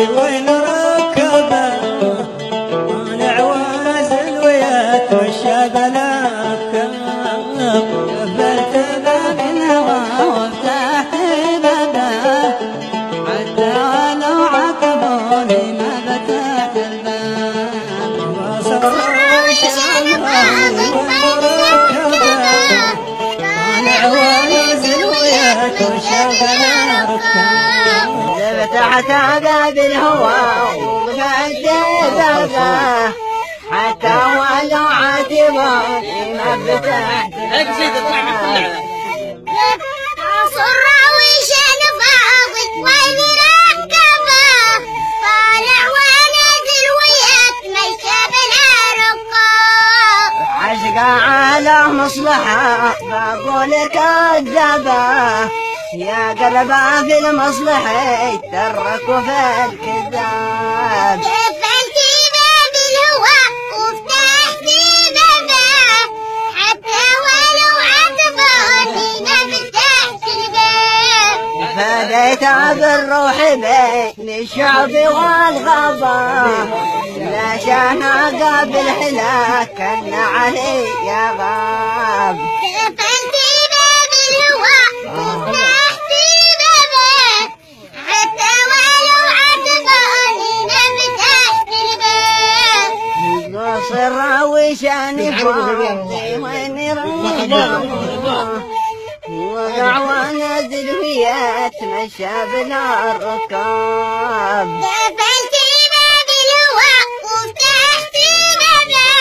الماضي وين ركبه طالع وازل ويتمشى بلاك قفلت باب الهوى وفتحت بابه حتى ولو عاتبوني ما فتحت الباب ما صار فتحت باب الهوى وفتحت بابه حتى ولو عاتبوني ما فتحت الباب صراويش نفاضك وين ركبه طالع ونازل ويتمشى بلا رقاب عشقه على مصلحه بقول كذابه يا قلبه في المصلحة ترك وفي الكذاب قفلتي باب الهوى وفتحتي بابه حتى ولو عاتبوني ما فتحت الباب فديت بالروح بين الشعب والغابة لا شانا قابل حلاك كان علي يا غاب قفلتي باب الهوى وفتحتي بابه حتى ولو عاتبوني ما فتحت الباب ناصر وشاني فاضي وين رمضان وقع ونازل ويتمشى بلا الركاب قفلتي باب الهوى وفتحتي بابه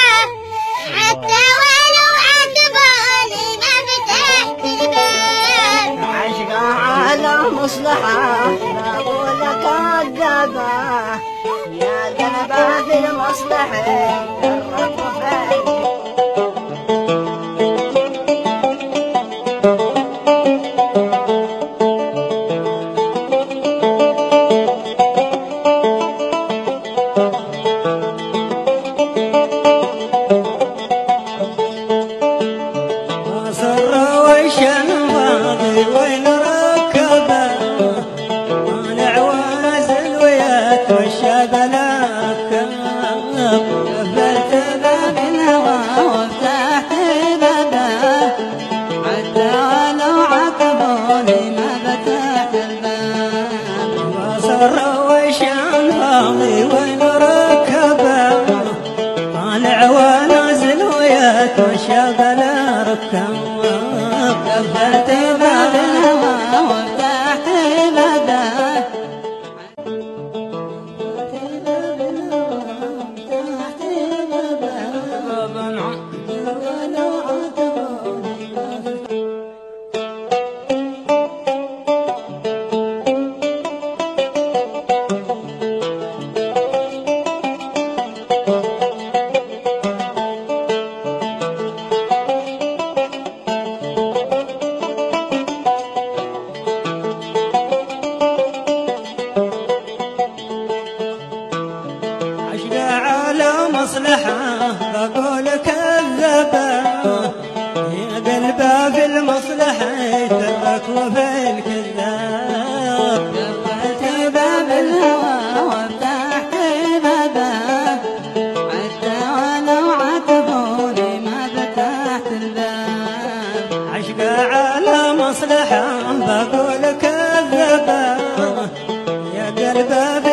حتى ولو عاتبوني ما فتحت الباب عشقه على مصلحة بقول كذابة يا قلبه في المصلحة وين ركبه طالع وازل ويتمشى بلاك قفلت باب الهوى وفتحت بابه حتى ولو عاتبوني ما فتحت الباب ما صار وشان فاضي وين ركبه طالع ونازل ويتمشى بلا ركب قفلت باب الهوى وفتحت بابه مصلحة بقول كذابة يا قلبه في المصلحة ترك وفي الكذاب قفلت باب الهوى وفتحت بابه حتى ولو عاتبوني ما فتحت الباب عشقه على مصلحة بقول كذابة يا قلبه